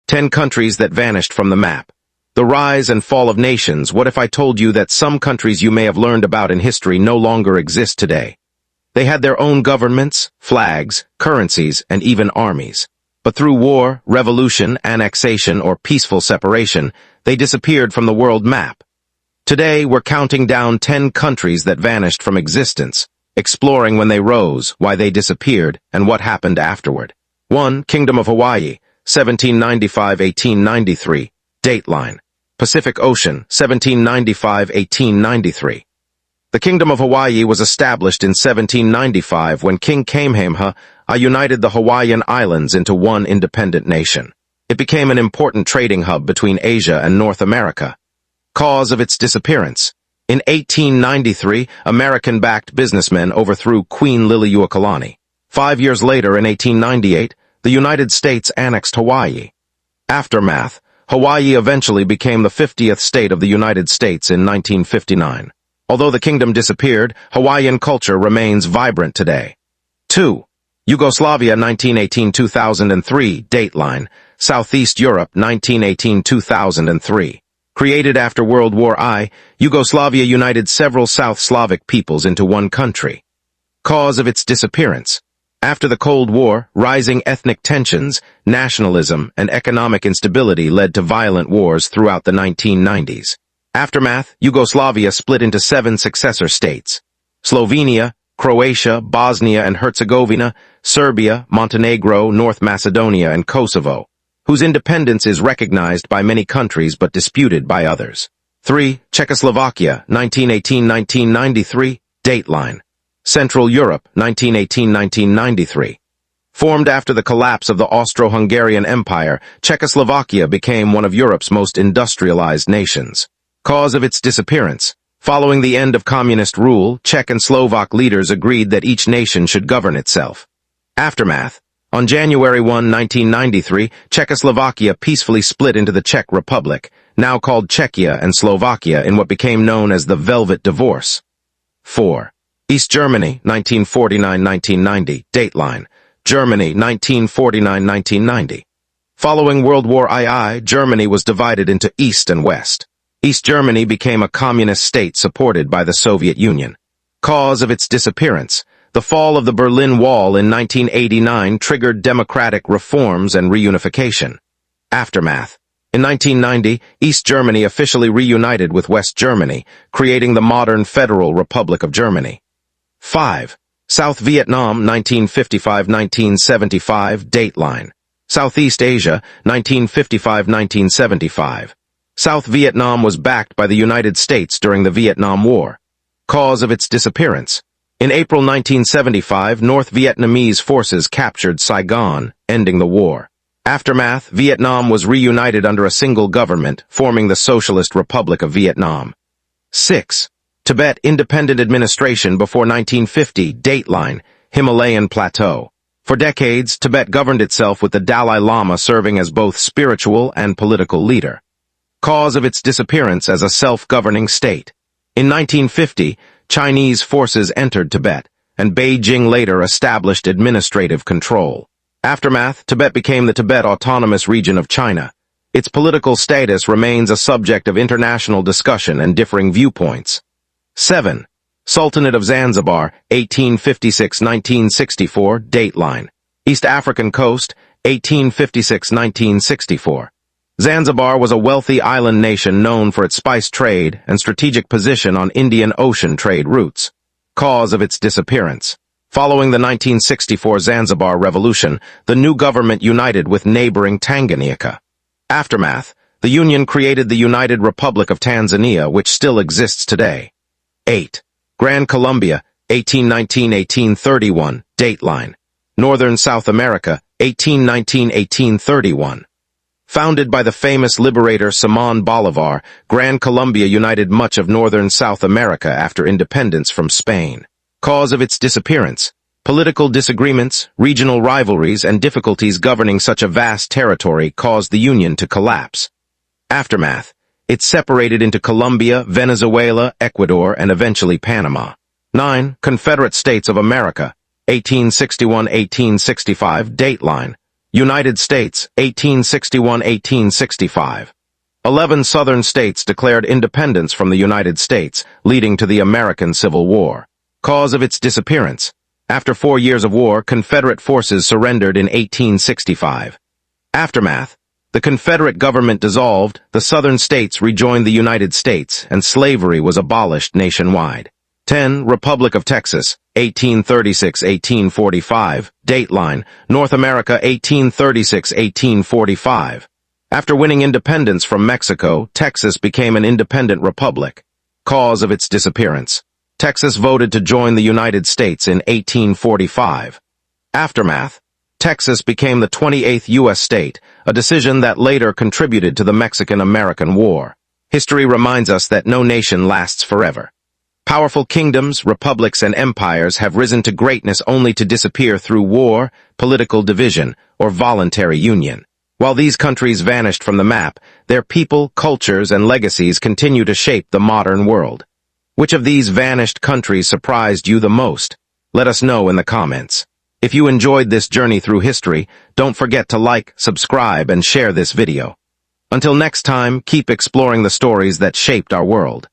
10 countries that vanished from the map. The rise and fall of nations. What if I told you that some countries you may have learned about in history no longer exist today? They had their own governments, flags, currencies, and even armies. But through war, revolution, annexation, or peaceful separation, they disappeared from the world map. Today, we're counting down 10 countries that vanished from existence, exploring when they rose, why they disappeared, and what happened afterward. 1. Kingdom of Hawaii, 1795-1893. Dateline. Pacific Ocean, 1795-1893. The Kingdom of Hawaii was established in 1795 when King Kamehameha united the Hawaiian Islands into one independent nation. It became an important trading hub between Asia and North America. Cause of its disappearance. In 1893, American-backed businessmen overthrew Queen Liliuokalani. 5 years later, in 1898, the United States annexed Hawaii. Aftermath. Hawaii eventually became the 50th state of the United States in 1959. Although the kingdom disappeared, Hawaiian culture remains vibrant today. 2. Yugoslavia 1918-2003. Dateline. Southeast Europe 1918-2003. Created after World War I, Yugoslavia united several South Slavic peoples into one country. Cause of its disappearance. After the Cold War, rising ethnic tensions, nationalism, and economic instability led to violent wars throughout the 1990s. Aftermath, Yugoslavia split into 7 successor states: Slovenia, Croatia, Bosnia and Herzegovina, Serbia, Montenegro, North Macedonia, and Kosovo, whose independence is recognized by many countries but disputed by others. 3. Czechoslovakia, 1918-1993. Dateline. Central Europe, 1918-1993. Formed after the collapse of the Austro-Hungarian Empire, Czechoslovakia became one of Europe's most industrialized nations. Cause of its disappearance. Following the end of communist rule, Czech and Slovak leaders agreed that each nation should govern itself. Aftermath. On January 1, 1993, Czechoslovakia peacefully split into the Czech Republic, now called Czechia and Slovakia, in what became known as the Velvet Divorce. 4. East Germany, 1949-1990. Dateline. Germany, 1949-1990. Following World War II, Germany was divided into East and West. East Germany became a communist state supported by the Soviet Union. Cause of its disappearance. The fall of the Berlin Wall in 1989 triggered democratic reforms and reunification. Aftermath. In 1990, East Germany officially reunited with West Germany, creating the modern Federal Republic of Germany. 5. South Vietnam, 1955-1975. Dateline. Southeast Asia, 1955-1975. South Vietnam was backed by the United States during the Vietnam War. Cause of its disappearance. In April 1975, North Vietnamese forces captured Saigon, ending the war. Aftermath, Vietnam was reunited under a single government, forming the Socialist Republic of Vietnam. 6. Tibet Independent Administration before 1950. Dateline. Himalayan Plateau. For decades, Tibet governed itself with the Dalai Lama serving as both spiritual and political leader. Cause of its disappearance as a self-governing state. In 1950, Chinese forces entered Tibet, and Beijing later established administrative control. Aftermath, Tibet became the Tibet Autonomous Region of China. Its political status remains a subject of international discussion and differing viewpoints. 7. Sultanate of Zanzibar, 1856-1964. Dateline. East African coast, 1856-1964. Zanzibar was a wealthy island nation known for its spice trade and strategic position on Indian Ocean trade routes. Cause of its disappearance. Following the 1964 Zanzibar Revolution, the new government united with neighboring Tanganyika. Aftermath, the Union created the United Republic of Tanzania, which still exists today. 8. Gran Colombia, 1819-1831. Dateline. Northern South America, 1819-1831. Founded by the famous liberator Simón Bolívar, Gran Colombia united much of northern South America after independence from Spain. Cause of its disappearance. Political disagreements, regional rivalries, and difficulties governing such a vast territory caused the Union to collapse. Aftermath. It separated into Colombia, Venezuela, Ecuador, and eventually Panama. 9. Confederate States of America, 1861-1865. Dateline. United States, 1861-1865. 11 Southern states declared independence from the United States, leading to the American Civil War. Cause of its disappearance. After 4 years of war, Confederate forces surrendered in 1865. Aftermath. The Confederate government dissolved, the Southern states rejoined the United States, and slavery was abolished nationwide. 10. Republic of Texas, 1836-1845. Dateline, North America, 1836-1845. After winning independence from Mexico, Texas became an independent republic. Cause of its disappearance. Texas voted to join the United States in 1845. Aftermath. Texas became the 28th U.S. state, a decision that later contributed to the Mexican-American War. History reminds us that no nation lasts forever. Powerful kingdoms, republics, and empires have risen to greatness only to disappear through war, political division, or voluntary union. While these countries vanished from the map, their people, cultures, and legacies continue to shape the modern world. Which of these vanished countries surprised you the most? Let us know in the comments. If you enjoyed this journey through history, don't forget to like, subscribe, and share this video. Until next time, keep exploring the stories that shaped our world.